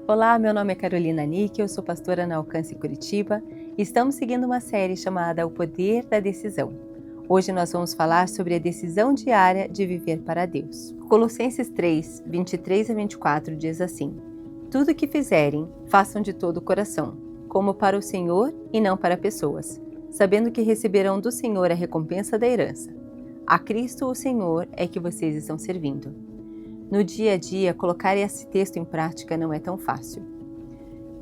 Olá, meu nome é Carolina Nick, eu sou pastora na Alcance Curitiba e estamos seguindo uma série chamada O Poder da Decisão. Hoje nós vamos falar sobre a decisão diária de viver para Deus. Colossenses 3, 23 a 24 diz assim: Tudo o que fizerem, façam de todo o coração, como para o Senhor e não para pessoas, sabendo que receberão do Senhor a recompensa da herança. A Cristo o Senhor é que vocês estão servindo. No dia a dia, colocar esse texto em prática não é tão fácil.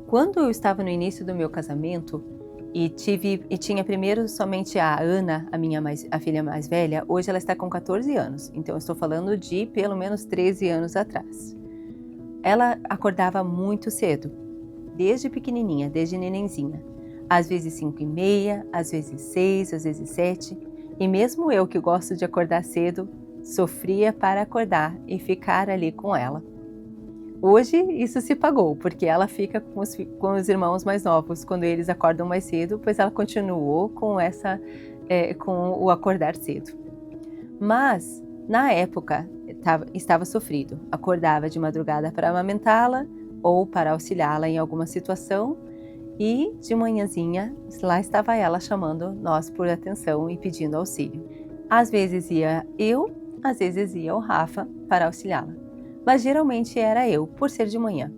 Quando eu estava no início do meu casamento e tinha primeiro somente a Ana, a filha mais velha, hoje ela está com 14 anos, então eu estou falando de pelo menos 13 anos atrás. Ela acordava muito cedo, desde pequenininha, desde nenenzinha, às vezes 5h30, às vezes 6, às vezes 7, e mesmo eu que gosto de acordar cedo, sofria para acordar e ficar ali com ela. Hoje isso se pagou, porque ela fica com os irmãos mais novos quando eles acordam mais cedo, pois ela continuou com o acordar cedo. Mas, na época, estava sofrido. Acordava de madrugada para amamentá-la ou para auxiliá-la em alguma situação e, de manhãzinha, lá estava ela chamando nós por atenção e pedindo auxílio. Às vezes ia eu, às vezes ia o Rafa para auxiliá-la, mas geralmente era eu, por ser de manhã.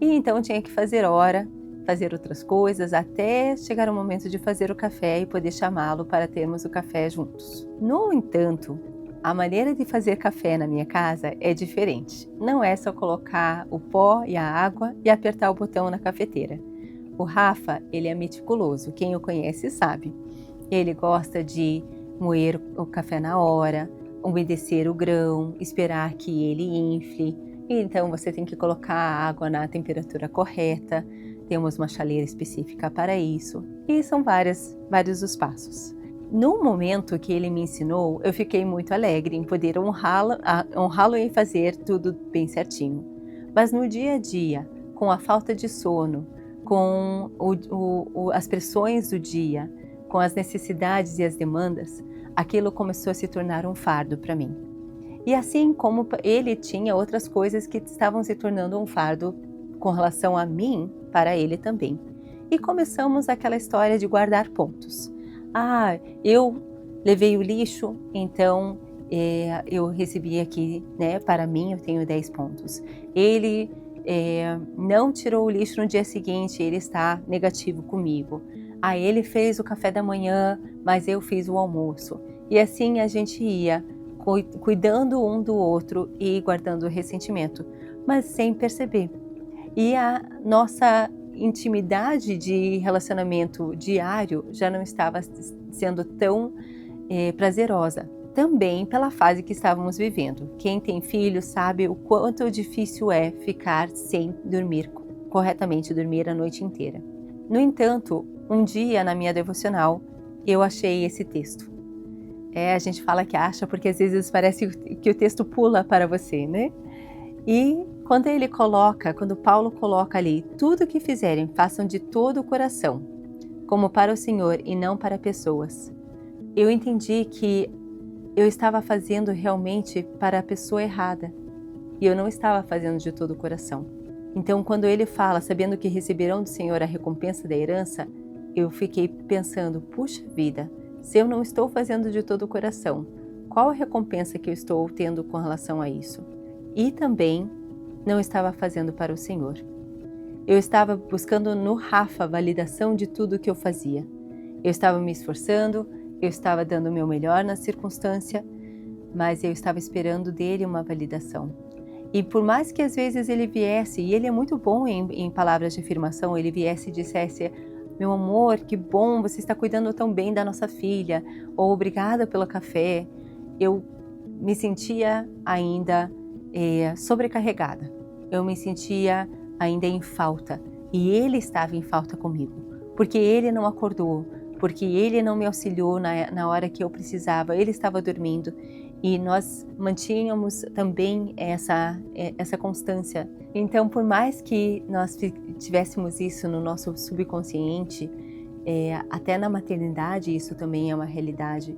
E então tinha que fazer hora, fazer outras coisas, até chegar o momento de fazer o café e poder chamá-lo para termos o café juntos. No entanto, a maneira de fazer café na minha casa é diferente. Não é só colocar o pó e a água e apertar o botão na cafeteira. O Rafa, ele é meticuloso, quem o conhece sabe. Ele gosta de moer o café na hora, umedecer o grão, esperar que ele infle. Então você tem que colocar a água na temperatura correta, temos uma chaleira específica para isso, e são vários os passos. No momento que ele me ensinou, eu fiquei muito alegre em poder honrá-lo e fazer tudo bem certinho. Mas no dia a dia, com a falta de sono, com as pressões do dia, com as necessidades e as demandas, aquilo começou a se tornar um fardo para mim. E assim como ele tinha outras coisas que estavam se tornando um fardo com relação a mim, para ele também. E começamos aquela história de guardar pontos. Eu levei o lixo, então eu recebi aqui, para mim eu tenho 10 pontos. Ele não tirou o lixo no dia seguinte, ele está negativo comigo. Ele fez o café da manhã, mas eu fiz o almoço. E assim a gente ia cuidando um do outro e guardando o ressentimento, mas sem perceber. E a nossa intimidade de relacionamento diário já não estava sendo tão prazerosa. Também pela fase que estávamos vivendo. Quem tem filho sabe o quanto difícil é ficar sem dormir corretamente, dormir a noite inteira. No entanto, um dia na minha devocional, eu achei esse texto. A gente fala que acha porque às vezes parece que o texto pula para você, né? E quando Paulo coloca ali, tudo o que fizerem, façam de todo o coração, como para o Senhor e não para pessoas. Eu entendi que eu estava fazendo realmente para a pessoa errada e eu não estava fazendo de todo o coração. Então, quando ele fala, sabendo que receberão do Senhor a recompensa da herança, eu fiquei pensando, puxa vida, se eu não estou fazendo de todo o coração, qual a recompensa que eu estou tendo com relação a isso? E também não estava fazendo para o Senhor. Eu estava buscando no Rafa a validação de tudo o que eu fazia. Eu estava me esforçando, eu estava dando o meu melhor na circunstância, mas eu estava esperando dele uma validação. E por mais que às vezes ele viesse, e ele é muito bom em palavras de afirmação, ele viesse e dissesse: meu amor, que bom, você está cuidando tão bem da nossa filha, ou obrigada pelo café, eu me sentia ainda sobrecarregada, eu me sentia ainda em falta, e ele estava em falta comigo, porque ele não acordou, porque ele não me auxiliou na hora que eu precisava, ele estava dormindo, e nós mantínhamos também essa constância. Então, por mais que nós tivéssemos isso no nosso subconsciente, até na maternidade isso também é uma realidade.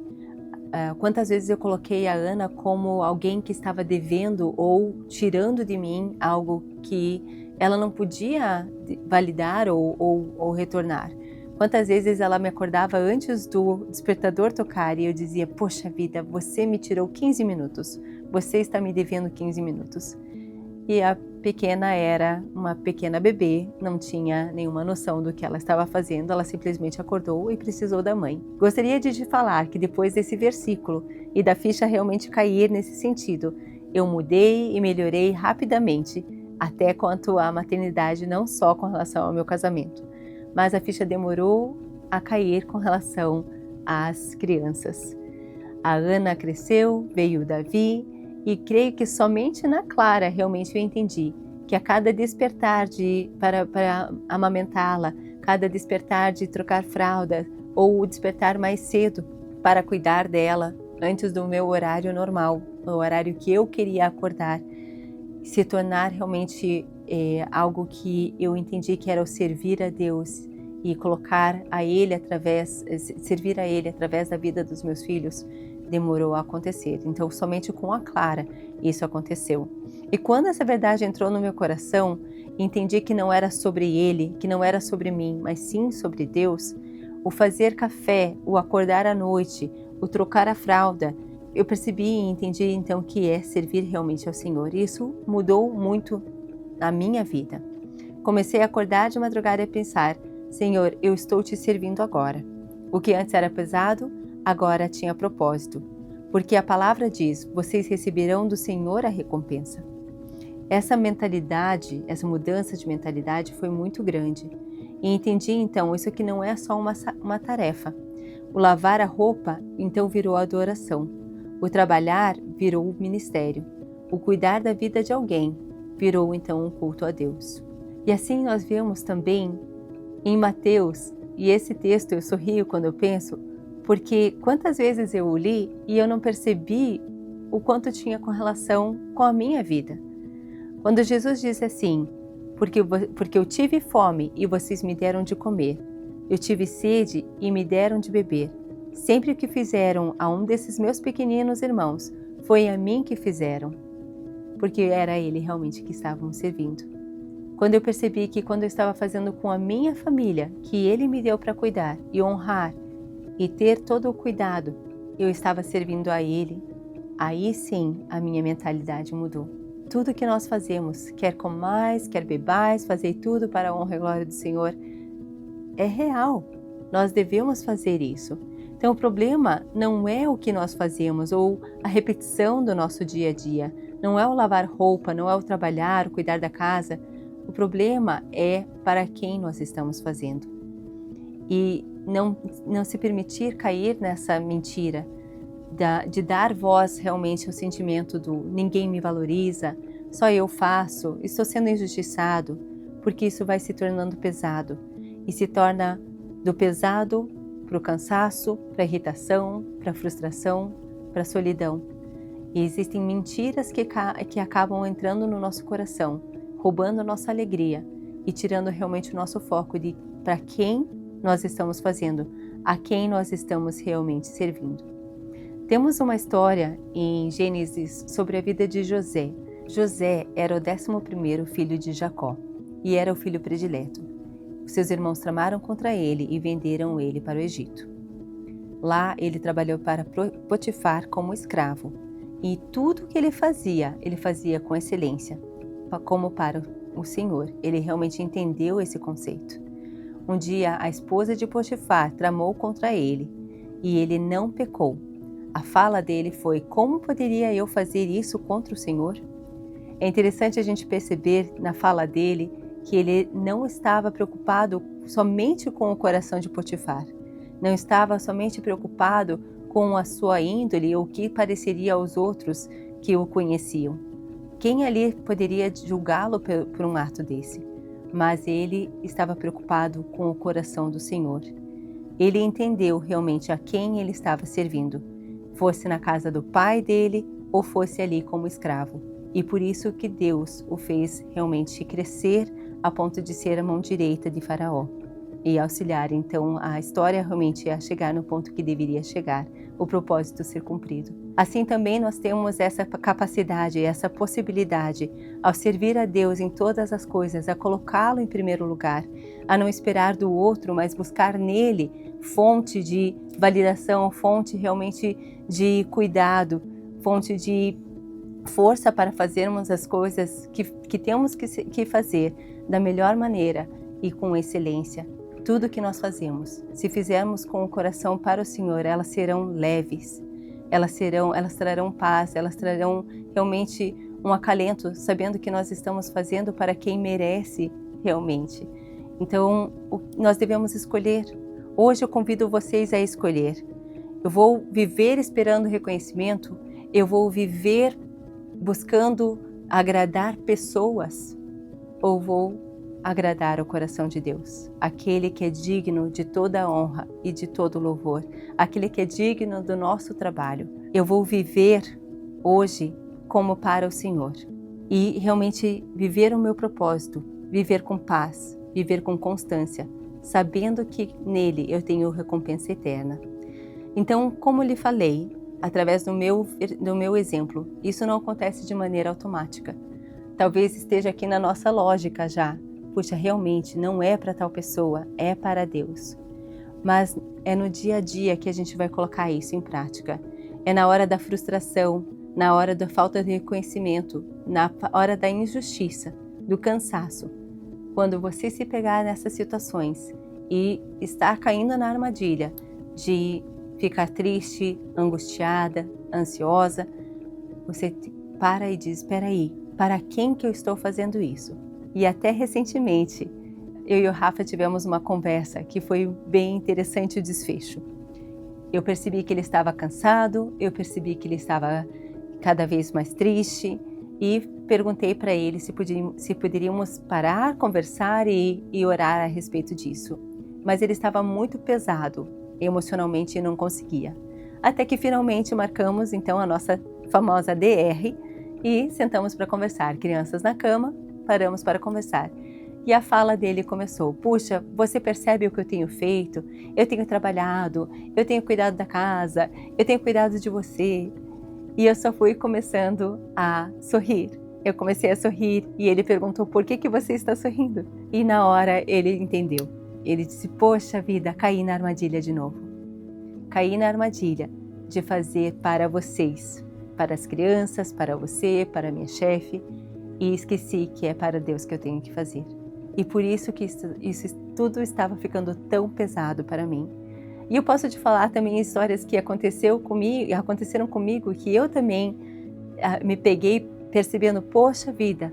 Quantas vezes eu coloquei a Ana como alguém que estava devendo ou tirando de mim algo que ela não podia validar ou retornar. Quantas vezes ela me acordava antes do despertador tocar e eu dizia, poxa vida, você me tirou 15 minutos, você está me devendo 15 minutos. E a pequena era uma pequena bebê, não tinha nenhuma noção do que ela estava fazendo, ela simplesmente acordou e precisou da mãe. Gostaria de te falar que depois desse versículo e da ficha realmente cair nesse sentido, eu mudei e melhorei rapidamente, até quanto à maternidade, não só com relação ao meu casamento, mas a ficha demorou a cair com relação às crianças. A Ana cresceu, veio o Davi, e creio que somente na Clara realmente eu entendi que a cada despertar para amamentá-la, cada despertar de trocar fralda ou despertar mais cedo para cuidar dela antes do meu horário normal, o horário que eu queria acordar, se tornar realmente algo que eu entendi que era o servir a Deus e colocar a Ele servir a Ele através da vida dos meus filhos, demorou a acontecer. Então, somente com a Clara isso aconteceu. E quando essa verdade entrou no meu coração, entendi que não era sobre ele, que não era sobre mim, mas sim sobre Deus, o fazer café, o acordar à noite, o trocar a fralda, eu percebi e entendi então que é servir realmente ao Senhor. E isso mudou muito a minha vida. Comecei a acordar de madrugada e pensar, Senhor, eu estou te servindo agora. O que antes era pesado, agora tinha propósito, porque a palavra diz, vocês receberão do Senhor a recompensa. Essa mentalidade, essa mudança de mentalidade foi muito grande. E entendi então, isso aqui não é só uma tarefa. O lavar a roupa, então virou adoração. O trabalhar virou o ministério. O cuidar da vida de alguém virou então um culto a Deus. E assim nós vemos também em Mateus, e esse texto eu sorrio quando eu penso, porque quantas vezes eu o li e eu não percebi o quanto tinha com relação com a minha vida. Quando Jesus disse assim, porque eu tive fome e vocês me deram de comer, eu tive sede e me deram de beber. Sempre que fizeram a um desses meus pequeninos irmãos, foi a mim que fizeram, porque era ele realmente que estavam servindo. Quando eu percebi que quando eu estava fazendo com a minha família, que ele me deu para cuidar e honrar, e ter todo o cuidado, eu estava servindo a Ele, aí sim a minha mentalidade mudou. Tudo que nós fazemos, quer comais, quer bebais, fazei tudo para a honra e glória do Senhor, é real. Nós devemos fazer isso. Então o problema não é o que nós fazemos ou a repetição do nosso dia a dia, não é o lavar roupa, não é o trabalhar, o cuidar da casa. O problema é para quem nós estamos fazendo. E não se permitir cair nessa mentira de dar voz realmente ao sentimento do ninguém me valoriza, só eu faço, estou sendo injustiçado, porque isso vai se tornando pesado e se torna do pesado para o cansaço, para a irritação, para a frustração, para a solidão. E existem mentiras que acabam entrando no nosso coração, roubando a nossa alegria e tirando realmente o nosso foco de para quem nós estamos fazendo, a quem nós estamos realmente servindo. Temos uma história em Gênesis sobre a vida de José. José era o 11º filho de Jacó e era o filho predileto. Os seus irmãos tramaram contra ele e venderam ele para o Egito. Lá ele trabalhou para Potifar como escravo e tudo que ele fazia com excelência, como para o Senhor. Ele realmente entendeu esse conceito. Um dia, a esposa de Potifar tramou contra ele e ele não pecou. A fala dele foi: como poderia eu fazer isso contra o Senhor? É interessante a gente perceber na fala dele que ele não estava preocupado somente com o coração de Potifar. Não estava somente preocupado com a sua índole ou o que pareceria aos outros que o conheciam. Quem ali poderia julgá-lo por um ato desse? Mas ele estava preocupado com o coração do Senhor. Ele entendeu realmente a quem ele estava servindo, fosse na casa do pai dele ou fosse ali como escravo. E por isso que Deus o fez realmente crescer a ponto de ser a mão direita de Faraó e auxiliar então a história realmente a chegar no ponto que deveria chegar, o propósito ser cumprido. Assim também nós temos essa capacidade, essa possibilidade, ao servir a Deus em todas as coisas, a colocá-lo em primeiro lugar, a não esperar do outro, mas buscar nele fonte de validação, fonte realmente de cuidado, fonte de força para fazermos as coisas que temos que fazer da melhor maneira e com excelência. Tudo que nós fazemos, se fizermos com o coração para o Senhor, elas serão leves. Elas trarão paz, elas trarão realmente um acalento, sabendo que nós estamos fazendo para quem merece realmente. Então, nós devemos escolher. Hoje eu convido vocês a escolher. Eu vou viver esperando reconhecimento, eu vou viver buscando agradar pessoas, ou vou agradar o coração de Deus, aquele que é digno de toda honra e de todo louvor, aquele que é digno do nosso trabalho. Eu vou viver hoje como para o Senhor e realmente viver o meu propósito, viver com paz, viver com constância, sabendo que nele eu tenho recompensa eterna. Então, como lhe falei, através do meu exemplo, isso não acontece de maneira automática. Talvez esteja aqui na nossa lógica já. Puxa, realmente não é para tal pessoa, é para Deus. Mas é no dia a dia que a gente vai colocar isso em prática. É na hora da frustração, na hora da falta de reconhecimento, na hora da injustiça, do cansaço. Quando você se pegar nessas situações e está caindo na armadilha de ficar triste, angustiada, ansiosa, você para e diz, espera aí, para quem que eu estou fazendo isso? E até recentemente, eu e o Rafa tivemos uma conversa que foi bem interessante o desfecho. Eu percebi que ele estava cansado, eu percebi que ele estava cada vez mais triste e perguntei para ele se poderíamos parar, conversar e orar a respeito disso. Mas ele estava muito pesado emocionalmente e não conseguia. Até que finalmente marcamos então a nossa famosa DR e sentamos para conversar, crianças na cama. Paramos para conversar. E a fala dele começou, puxa, você percebe o que eu tenho feito? Eu tenho trabalhado, eu tenho cuidado da casa, eu tenho cuidado de você. E eu só fui começando a sorrir. Eu comecei a sorrir e ele perguntou, por que você está sorrindo? E na hora ele entendeu. Ele disse, poxa vida, caí na armadilha de novo. Caí na armadilha de fazer para vocês, para as crianças, para você, para a minha chefe. E esqueci que é para Deus que eu tenho que fazer. E por isso que isso tudo estava ficando tão pesado para mim. E eu posso te falar também histórias que aconteceram comigo, que eu também me peguei percebendo, poxa vida,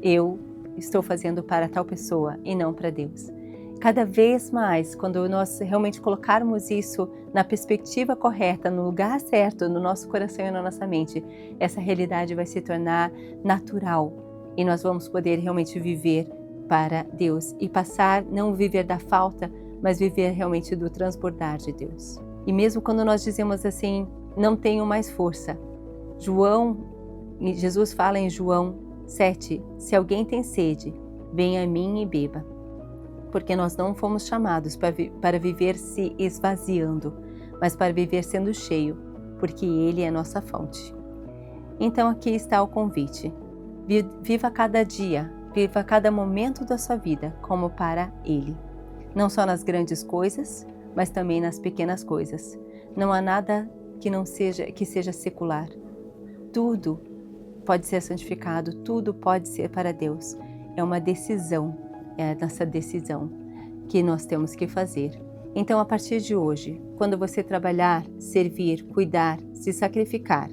eu estou fazendo para tal pessoa e não para Deus. Cada vez mais, quando nós realmente colocarmos isso na perspectiva correta, no lugar certo, no nosso coração e na nossa mente, essa realidade vai se tornar natural. E nós vamos poder realmente viver para Deus e passar, não viver da falta, mas viver realmente do transbordar de Deus. E mesmo quando nós dizemos assim, não tenho mais força. Jesus fala em João 7, se alguém tem sede, venha a mim e beba. Porque nós não fomos chamados para viver se esvaziando, mas para viver sendo cheio, porque Ele é nossa fonte. Então aqui está o convite. Viva cada dia, viva cada momento da sua vida como para Ele. Não só nas grandes coisas, mas também nas pequenas coisas. Não há nada que seja secular. Tudo pode ser santificado, tudo pode ser para Deus. É uma decisão, é a nossa decisão que nós temos que fazer. Então, a partir de hoje, quando você trabalhar, servir, cuidar, se sacrificar,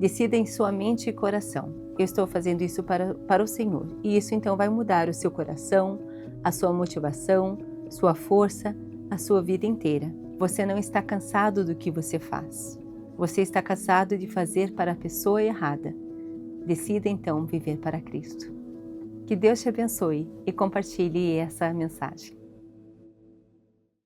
decida em sua mente e coração. Eu estou fazendo isso para o Senhor. E isso então vai mudar o seu coração, a sua motivação, sua força, a sua vida inteira. Você não está cansado do que você faz. Você está cansado de fazer para a pessoa errada. Decida então viver para Cristo. Que Deus te abençoe e compartilhe essa mensagem.